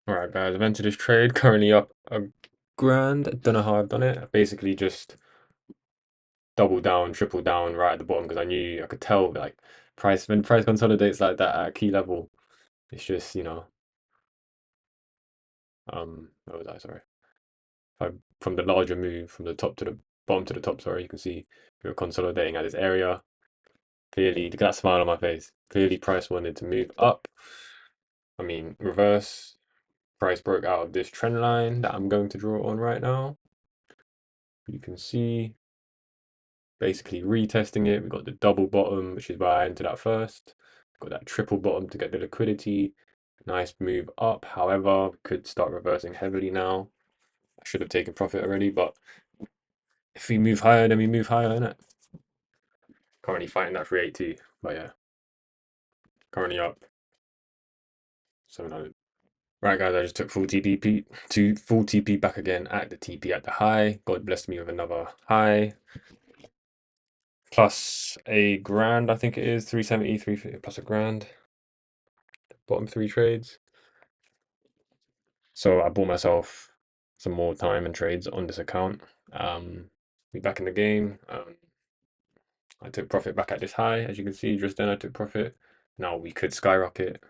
Alright guys, I've entered this trade, currently up a grand. I don't know how I've done it. I basically just double down, triple down right at the bottom because I could tell like when price consolidates like that at a key level, it's just, what was I, sorry. From the larger move from the top to the bottom to the top, sorry, you can see we were consolidating at this area. Clearly, look at that smile on my face. Clearly price wanted to move up. I mean, reverse. Price broke out of this trend line that I'm going to draw on right now. You can see basically retesting it. We've got the double bottom, which is why I entered that first. Got that triple bottom to get the liquidity. Nice move up. However, could start reversing heavily now. I should have taken profit already, but if we move higher, then we move higher, innit? Currently fighting that 382, but yeah, currently up 700. Right, guys, I just took full TP to full TP back again at the TP at the high. God blessed me with another high. Plus a grand, I think it is 370, 350 plus a grand. Bottom three trades. So I bought myself some more time and trades on this account. Be back in the game. I took profit back at this high, as you can see. Just then I took profit. Now we could skyrocket.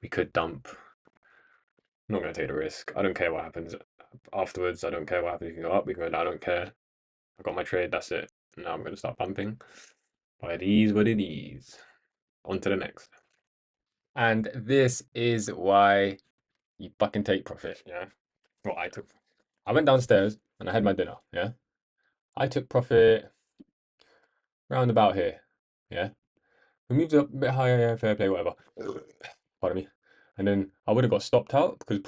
We could dump. I'm not gonna take the risk. I don't care what happens afterwards. I don't care what happens. We can go up. We can go down. I don't care. I got my trade. That's it. Now I'm gonna start pumping. But it is what it is. On to the next. And this is why you fucking take profit, yeah? Well, I went downstairs and I had my dinner, yeah? I took profit round about here, yeah? We moved up a bit higher, yeah, fair play, whatever. Pardon me. And then I would have got stopped out because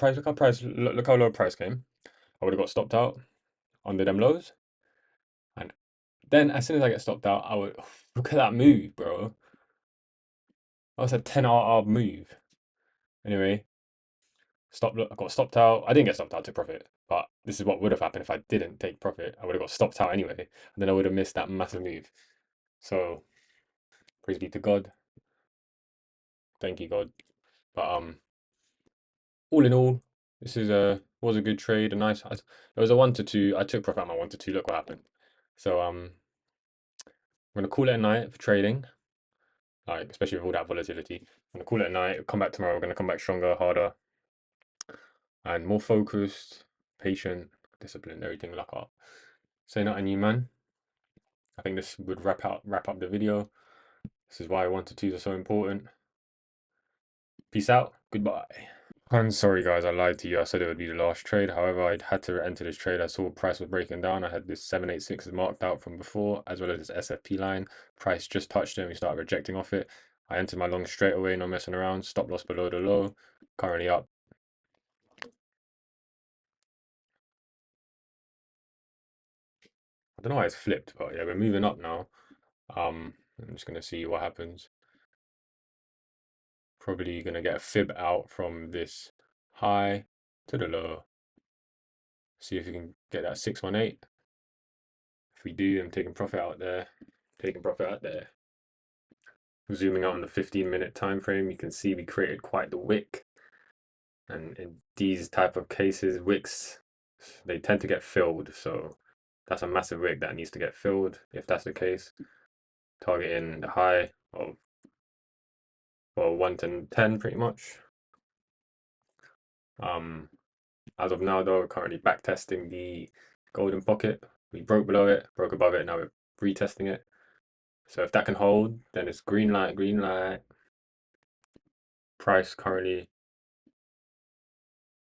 look how low price came. I would have got stopped out under them lows. And then as soon as I get stopped out, I would look at that move, bro. That was a 10 RR move. Anyway, I got stopped out. I didn't get stopped out to profit, but this is what would have happened if I didn't take profit. I would have got stopped out anyway, and then I would have missed that massive move. So praise be to God. Thank you, God. But all in all, this is a was a good trade. It was a 1 to 2. I took profit on my 1 to 2. Look what happened. So I'm gonna call it a night for trading, like especially with all that volatility. I'm gonna call it a night. Come back tomorrow. We're gonna come back stronger, harder, and more focused, patient, disciplined, everything like that. Say nothing, you man. I think this would wrap up the video. This is why 1 to 2s are so important. Peace out. Goodbye. I'm sorry, guys. I lied to you. I said it would be the last trade. However, I had to enter this trade. I saw price was breaking down. I had this 786 marked out from before, as well as this SFP line. Price just touched it and we started rejecting off it. I entered my long straight away, no messing around. Stop loss below the low. Currently up. I don't know why it's flipped, but yeah, we're moving up now. I'm just gonna see what happens. Probably gonna get a fib out from this high to the low. See if we can get that 618. If we do, I'm taking profit out there. Taking profit out there. Zooming out on the 15-minute time frame, you can see we created quite the wick. And in these type of cases, wicks, they tend to get filled. So that's a massive wick that needs to get filled. If that's the case, targeting the high of, well, 1 to 10 pretty much. As of now, though, we're currently back testing the golden pocket. We broke below it, broke above it. Now we're retesting it. So if that can hold, then it's green light, green light. Price currently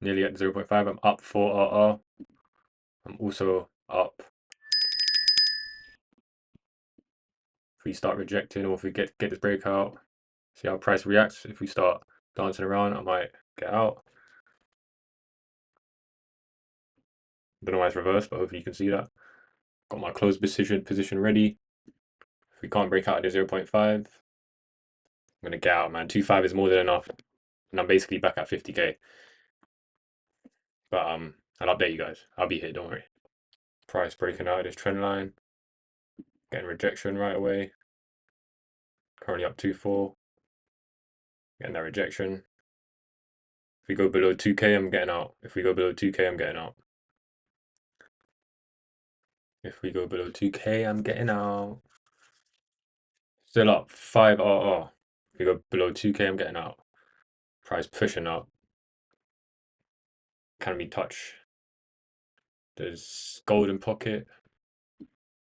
nearly at 0.5. I'm up 4 RR. I'm also up. If we start rejecting or if we get this breakout, see how price reacts. If we start dancing around, I might get out. Don't know why it's reversed, but hopefully you can see that. Got my closed position ready. If we can't break out at the 0.5, I'm gonna get out, man. 2.5 is more than enough. And I'm basically back at 50k. But I'll update you guys. I'll be here, don't worry. Price breaking out of this trend line. Getting rejection right away. Currently up 2.4. Getting that rejection. If we go below 2K, I'm getting out. If we go below 2K, I'm getting out. If we go below 2K, I'm getting out. Still up 5 RR. If we go below 2K, I'm getting out. Price pushing up. Can we touch? There's golden pocket.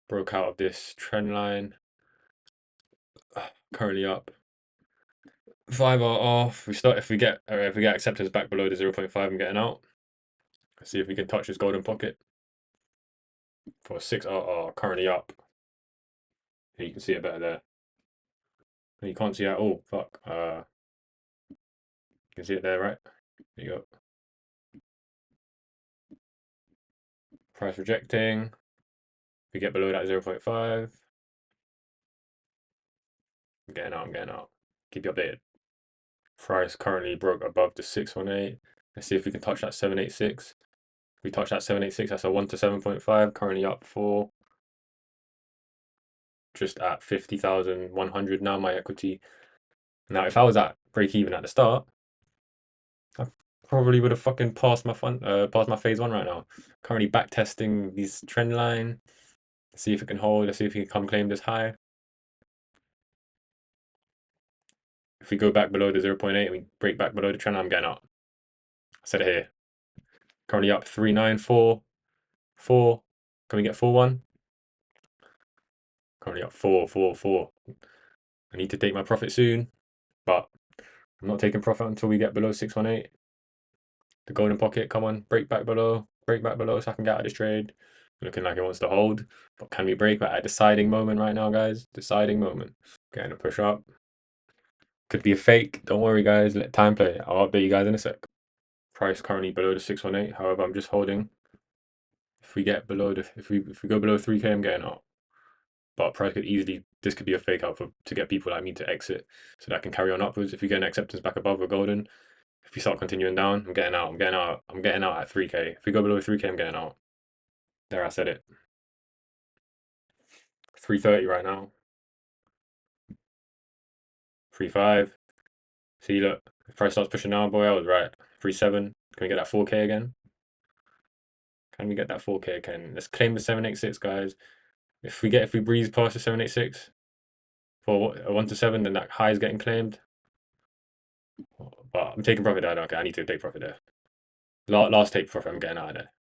Broke out of this trend line. Currently up 5 RR. If we get acceptance back below the 0.5, I'm getting out. Let's see if we can touch this golden pocket. For 6 RR, currently up. You can see it better there. You can't see it. Oh fuck. You can see it there, right? There you go. Price rejecting. If we get below that 0.5, I'm getting out. I'm getting out. Keep you updated. Price currently broke above the 618. Let's see if we can touch that 786. If we touch that 786, that's a 1 to 7.5. Currently up for just at 50,100 now, my equity. Now, if I was at break even at the start, I probably would have fucking passed my passed my phase one right now. Currently back testing these trend line. Let's see if it can hold. Let's see if we can come claim this high. If we go back below the 0.8 and we break back below the trend, I'm getting out. I said it here. Currently up 394. Can we get 4-1? Currently up 4. I need to take my profit soon, but I'm not taking profit until we get below 618. The golden pocket, come on, break back below so I can get out of this trade. Looking like it wants to hold, but can we break at a deciding moment right now, guys? Deciding moment. Getting a push up. Could be a fake. Don't worry, guys. Let time play. I'll update you guys in a sec. Price currently below the 618. However, I'm just holding. If we get below the if we go below 3K, I'm getting out. But price could easily this could be a fake out to get people like me to exit so that I can carry on upwards. If we get an acceptance back above the golden, if we start continuing down, I'm getting out. I'm getting out at 3K. If we go below 3K, I'm getting out. There, I said it. 330 right now. 3.5. See, look, if price starts pushing down, boy, I was right. 3.7. Can we get that 4K again? Can we get that 4K again? Let's claim the 786, guys. If we breeze past the 786 for a 1 to 7, then that high is getting claimed. But I'm taking profit there. Okay, I need to take profit there. Last take profit, I'm getting out of there.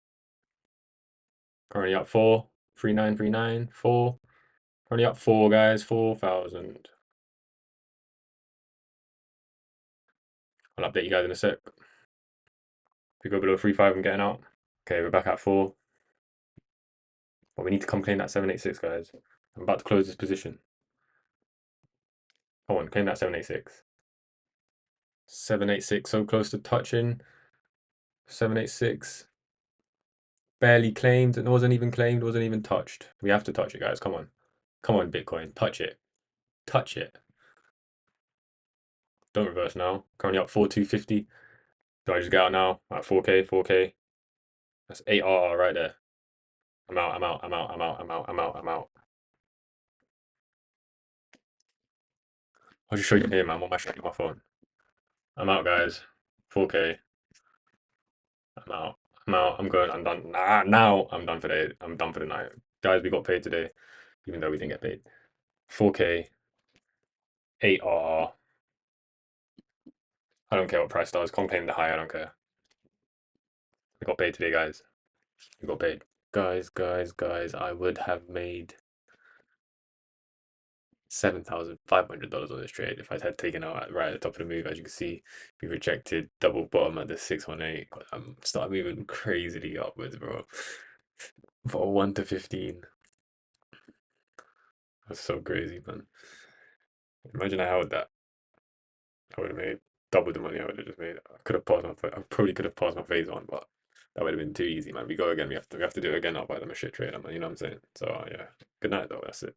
Currently up 4. 3939. 4. Currently up 4, guys. 4,000. I'll update you guys in a sec. If we go below 3.5, I'm getting out. Okay, we're back at 4. But we need to come claim that 786, guys. I'm about to close this position. Come on, claim that 786. 786, so close to touching. 786. Barely claimed. It wasn't even claimed, wasn't even touched. We have to touch it, guys. Come on. Come on, Bitcoin. Touch it. Touch it. Don't reverse now. Currently up 4,250. Do I just get out now? At 4K, 4K. That's 8 RR right there. I'm out. I'll just show you here, man. What am I showing you my phone? I'm out, guys. 4K. I'm out. I'm good. I'm done. Now I'm done for the I'm done for the night. Guys, we got paid today, even though we didn't get paid. 4K, 8 RR. I don't care what price does. Can't claim the high. I don't care. We got paid today, guys. We got paid. Guys, I would have made $7,500 on this trade if I had taken out right at the top of the move. As you can see, we rejected double bottom at the 618. I'm starting moving crazily upwards, bro. For a 1 to 15. That's so crazy, man. Imagine I held that. I would have made double the money I would have just made. I probably could have passed my phase one, but that would have been too easy, man. We go again. We have to do it again. I'll buy them a shit trade, man. You know what I'm saying? So yeah. Good night though. That's it.